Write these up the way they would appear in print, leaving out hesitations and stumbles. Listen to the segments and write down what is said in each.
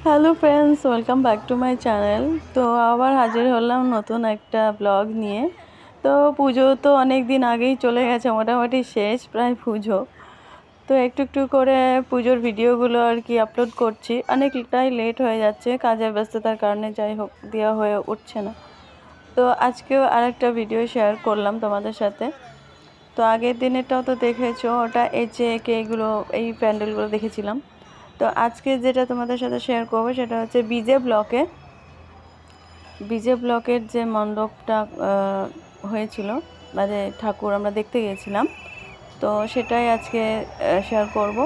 Hello friends, welcome back to my channel. তো আবার হাজির হলাম নতুন একটা ব্লগ নিয়ে। তো পুজো তো অনেক দিন আগেই চলে গেছে, মোটামুটি শেষ প্রায় পুজো। তো একটু একটু করে পুজোর ভিডিওগুলো আর কি আপলোড করছি। অনেকটাই লেট হয়ে যাচ্ছে, কাজের ব্যস্ততার কারণে যাই হোক দেওয়া হয়ে উঠছে না। তো আজকেও আরেকটা ভিডিও শেয়ার করলাম তোমাদের সাথে। তো আগের দিনেরটাও তো দেখেছো, ওটা এগুলো এই প্যান্ডেলগুলো দেখেছিলাম। তো আজকে যেটা তোমাদের সাথে শেয়ার করবো সেটা হচ্ছে বিজে ব্লকের যে মণ্ডপটা হয়েছিল, মানে ঠাকুর আমরা দেখতে গিয়েছিলাম। তো সেটাই আজকে শেয়ার করব।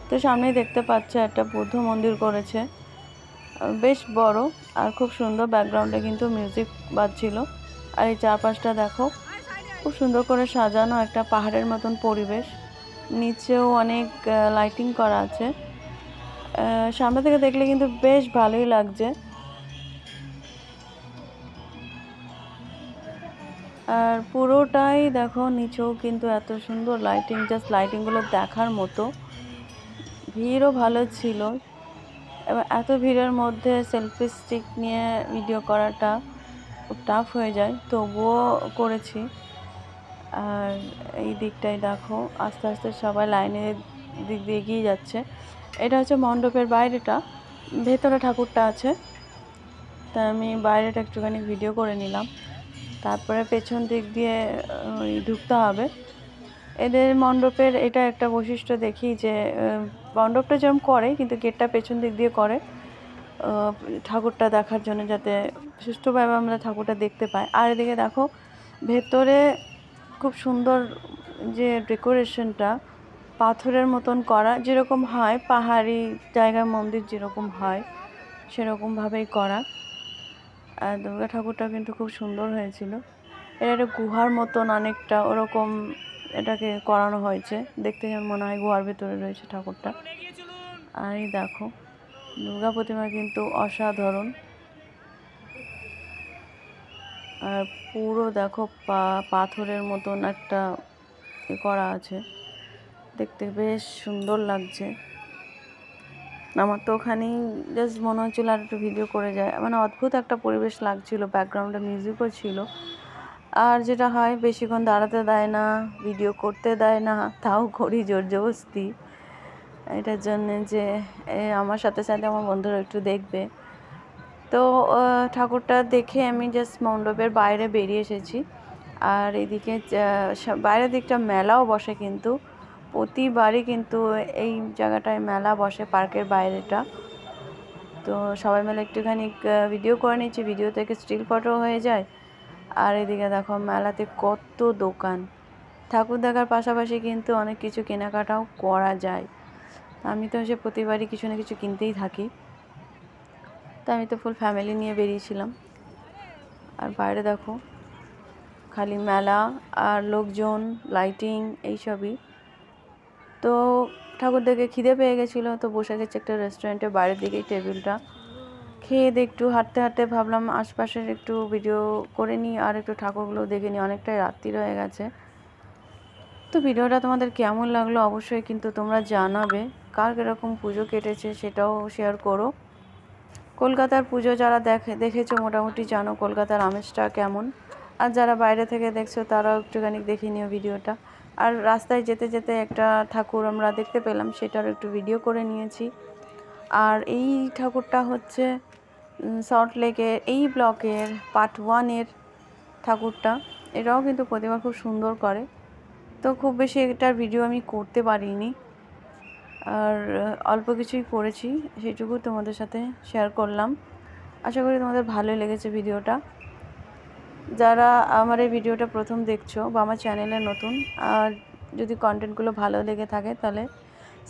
তো সামনেই দেখতে পাচ্ছে একটা বুদ্ধ মন্দির করেছে, বেশ বড় আর খুব সুন্দর। ব্যাকগ্রাউন্ডে কিন্তু মিউজিক বাজছিল। আর এই চারপাশটা দেখো, খুব সুন্দর করে সাজানো একটা পাহাড়ের মতন পরিবেশ। নিচেও অনেক লাইটিং করা আছে। সামনে থেকে দেখলে কিন্তু বেশ ভালোই লাগছে। আর পুরোটাই দেখো, নিচেও কিন্তু এত সুন্দর লাইটিং, জাস্ট লাইটিংগুলো দেখার মতো। ভিড়ও ভালো ছিল। এবার এত ভিড়ের মধ্যে সেলফি স্টিক নিয়ে ভিডিও করাটা খুব টাফ হয়ে যায়, তবুও করেছি। আর এই দিকটাই দেখো, আস্তে আস্তে সবাই লাইনের দিক দিয়ে এগিয়ে যাচ্ছে। এটা হচ্ছে মণ্ডপের বাইরেটা, ভেতরে ঠাকুরটা আছে। তাই আমি বাইরেটা একটুখানি ভিডিও করে নিলাম। তারপরে পেছন দিক দিয়ে ঢুকতে হবে। এদের মণ্ডপের এটা একটা বৈশিষ্ট্য দেখি যে মণ্ডপটা যেরকম করে, কিন্তু গেটটা পেছন দিক দিয়ে করে ঠাকুরটা দেখার জন্য, যাতে সুষ্ঠুভাবে আমরা ঠাকুরটা দেখতে পাই। আর এদিকে দেখো, ভেতরে খুব সুন্দর যে ডেকোরেশনটা, পাথরের মতন করা, যেরকম হয় পাহাড়ি জায়গার মন্দির যেরকম হয় সেরকমভাবেই করা। আর দুর্গা ঠাকুরটা কিন্তু খুব সুন্দর হয়েছিল। এটা একটা গুহার মতন অনেকটা ওরকম এটাকে করানো হয়েছে, দেখতে যেমন মনে হয় গুহার ভেতরে রয়েছে ঠাকুরটা। আর এই দেখো, দুর্গা প্রতিমা কিন্তু অসাধারণ। আর পুরো দেখো পাথরের মতন একটা করা আছে, দেখতে বেশ সুন্দর লাগছে। আমার তো ওখানেই জাস্ট মনে হচ্ছিলো আর একটু ভিডিও করে যায়, মানে অদ্ভুত একটা পরিবেশ লাগছিল। ব্যাকগ্রাউন্ডে মিউজিকও ছিল। আর যেটা হয়, বেশিক্ষণ দাঁড়াতে দেয় না, ভিডিও করতে দেয় না, তাও করি জোর জবরদস্তি। এটার জন্যে যে আমার সাথে সাথে আমার বন্ধুরা একটু দেখবে। তো ঠাকুরটা দেখে আমি জাস্ট মণ্ডপের বাইরে বেরিয়ে এসেছি। আর এদিকে বাইরের দিকটা মেলাও বসে, কিন্তু প্রতিবারই কিন্তু এই জায়গাটায় মেলা বসে, পার্কের বাইরেটা। তো সবাই মিলে একটুখানি ভিডিও করে নিচ্ছি, ভিডিও থেকে স্টিল ফটো হয়ে যায়। আর এদিকে দেখো, মেলাতে কত দোকান। ঠাকুর দেখার পাশাপাশি কিন্তু অনেক কিছু কেনাকাটাও করা যায়। আমি তো সে প্রতিবারই কিছু না কিছু কিনতেই থাকি। তো আমি তো ফুল ফ্যামিলি নিয়ে বেরিয়েছিলাম। আর বাইরে দেখো, খালি মেলা আর লোকজন, লাইটিং, এইসবই। তো ঠাকুর দেখে খিদে পেয়ে গেছিলো, তো বসে গেছে একটা রেস্টুরেন্টে, বাইরের দিকেই টেবিলটা। খেয়ে দিয়ে একটু হাঁটতে হাঁটতে ভাবলাম আশপাশের একটু ভিডিও করে নিই আর একটু ঠাকুরগুলো দেখে নিই, অনেকটাই রাত্রি হয়ে গেছে। তো ভিডিওটা তোমাদের কেমন লাগলো অবশ্যই কিন্তু তোমরা জানাবে। কার কীরকম পুজো কেটেছে সেটাও শেয়ার করো। কলকাতার পুজো যারা দেখেছো মোটামুটি জানো কলকাতার আমেজটা কেমন। আর যারা বাইরে থেকে দেখছো তারাও একটুখানি দেখে নিও ভিডিওটা। আর রাস্তায় যেতে যেতে একটা ঠাকুর আমরা দেখতে পেলাম, সেটার একটু ভিডিও করে নিয়েছি। আর এই ঠাকুরটা হচ্ছে সল্টলেকের এই ব্লকের পার্ট 1-এর ঠাকুরটা। এটাও কিন্তু প্রতিমা খুব সুন্দর করে। তো খুব বেশি এটার ভিডিও আমি করতে পারিনি, আর অল্প কিছুই করেছি, সেটুকু তোমাদের সাথে শেয়ার করলাম। আশা করি তোমাদের ভালোই লেগেছে ভিডিওটা। যারা আমার এই ভিডিওটা প্রথম দেখছো বা আমার চ্যানেলে নতুন, আর যদি কন্টেন্টগুলো ভালো লেগে থাকে তাহলে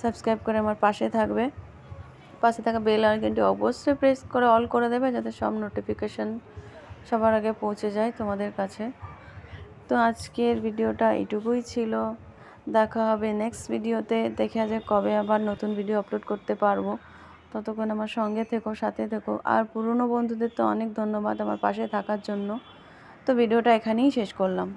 সাবস্ক্রাইব করে আমার পাশে থাকবে। পাশে থাকা বেল আইকনটি অবশ্যই প্রেস করে অল করে দেবে, যাতে সব নোটিফিকেশান সবার আগে পৌঁছে যায় তোমাদের কাছে। তো আজকের ভিডিওটা এইটুকুই ছিল। দেখা হবে নেক্সট ভিডিওতে। দেখে যে কবে আবার নতুন ভিডিও আপলোড করতে পারবো। ততক্ষণ আমার সঙ্গে থেকো, সাথে থেকো। আর পুরনো বন্ধুদের তো অনেক ধন্যবাদ আমার পাশে থাকার জন্য। তো ভিডিওটা এখানেই শেষ করলাম।